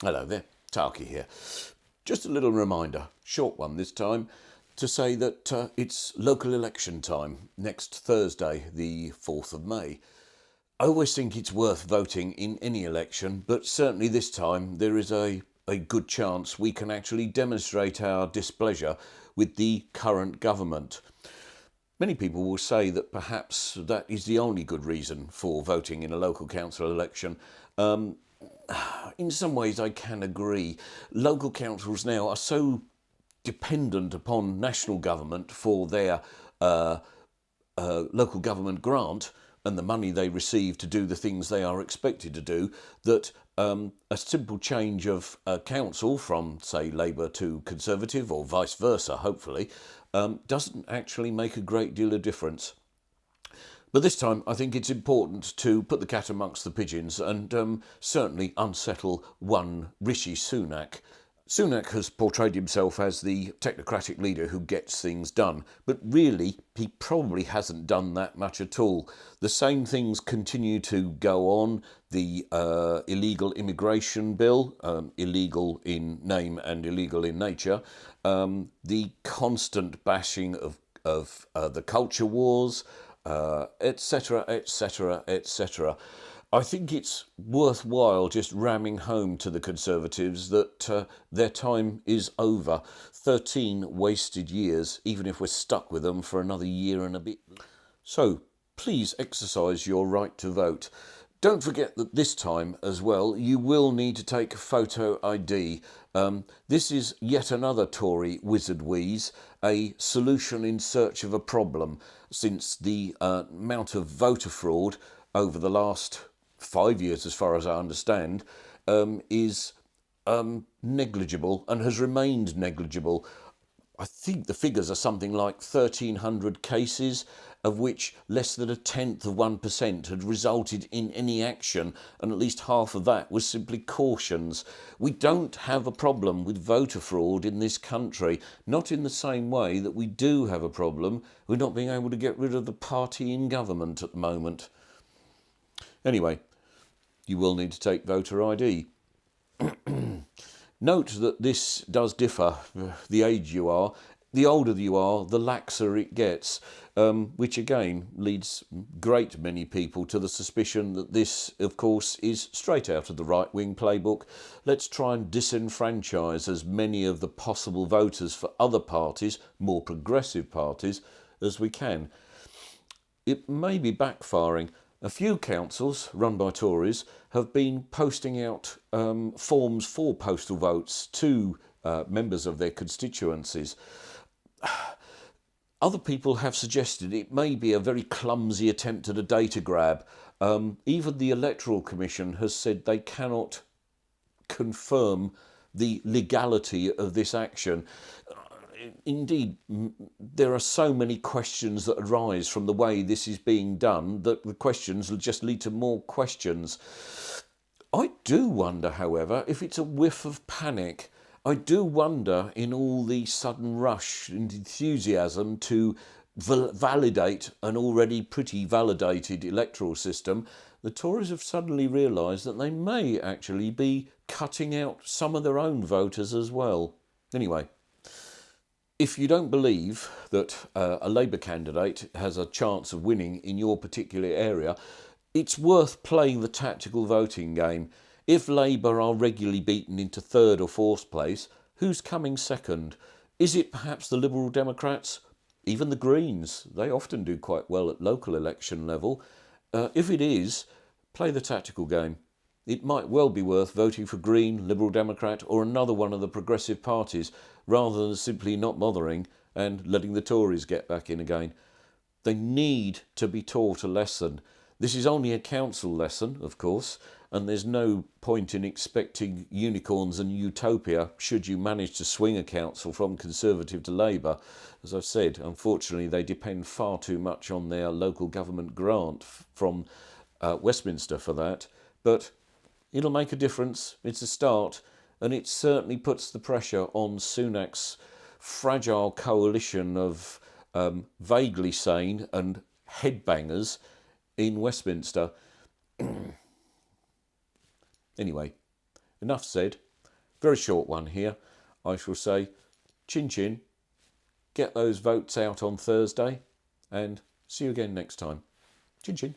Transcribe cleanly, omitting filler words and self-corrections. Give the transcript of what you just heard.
Hello there, Tarky here. Just a little reminder, short one this time, to say that it's local election time next Thursday, the 4th of May. I always think it's worth voting in any election, but certainly this time there is a good chance we can actually demonstrate our displeasure with the current government. Many people will say that perhaps that is the only good reason for voting in a local council election. In some ways, I can agree. Local councils now are so dependent upon national government for their local government grant and the money they receive to do the things they are expected to do, that a simple change of council from, say, Labour to Conservative, or vice versa, hopefully, doesn't actually make a great deal of difference. But this time, I think it's important to put the cat amongst the pigeons and certainly unsettle one Rishi Sunak. Sunak has portrayed himself as the technocratic leader who gets things done, but really, he probably hasn't done that much at all. The same things continue to go on. The illegal immigration bill, illegal in name and illegal in nature, the constant bashing of the culture wars, etc., etc., etc. I think it's worthwhile just ramming home to the Conservatives that their time is over. 13 wasted years, even if we're stuck with them for another year and a bit. So please exercise your right to vote. Don't forget that this time as well, you will need to take photo ID. This is yet another Tory wizard wheeze, a solution in search of a problem, since the amount of voter fraud over the last 5 years, as far as I understand, is negligible and has remained negligible. I think the figures are something like 1,300 cases, of which less than 0.1% had resulted in any action, and at least half of that was simply cautions. We don't have a problem with voter fraud in this country, not in the same way that we do have a problem with not being able to get rid of the party in government at the moment. Anyway, you will need to take voter ID. Note that this does differ. The age you are, the older you are, the laxer it gets, which again leads great many people to the suspicion that this, of course, is straight out of the right-wing playbook. Let's try and disenfranchise as many of the possible voters for other parties, more progressive parties, as we can. It may be backfiring. A few councils, run by Tories, have been posting out forms for postal votes to members of their constituencies. Other people have suggested it may be a very clumsy attempt at a data grab. Even the Electoral Commission has said they cannot confirm the legality of this action. Indeed, there are so many questions that arise from the way this is being done that the questions will just lead to more questions. I do wonder, however, if it's a whiff of panic. I do wonder, in all the sudden rush and enthusiasm to validate an already pretty validated electoral system, the Tories have suddenly realised that they may actually be cutting out some of their own voters as well. Anyway, if you don't believe that a Labour candidate has a chance of winning in your particular area, it's worth playing the tactical voting game. If Labour are regularly beaten into third or fourth place, who's coming second? Is it perhaps the Liberal Democrats? Even the Greens, they often do quite well at local election level. If it is, play the tactical game. It might well be worth voting for Green, Liberal Democrat or another one of the progressive parties rather than simply not bothering and letting the Tories get back in again. They need to be taught a lesson. This is only a council lesson, of course, and there's no point in expecting unicorns and utopia should you manage to swing a council from Conservative to Labour. As I've said, unfortunately, they depend far too much on their local government grant from Westminster for that. But it'll make a difference. It's a start, and it certainly puts the pressure on Sunak's fragile coalition of vaguely sane and headbangers in Westminster. Anyway, enough said. very short one here. I shall say, chin chin, get those votes out on Thursday, and see you again next time. Chin chin.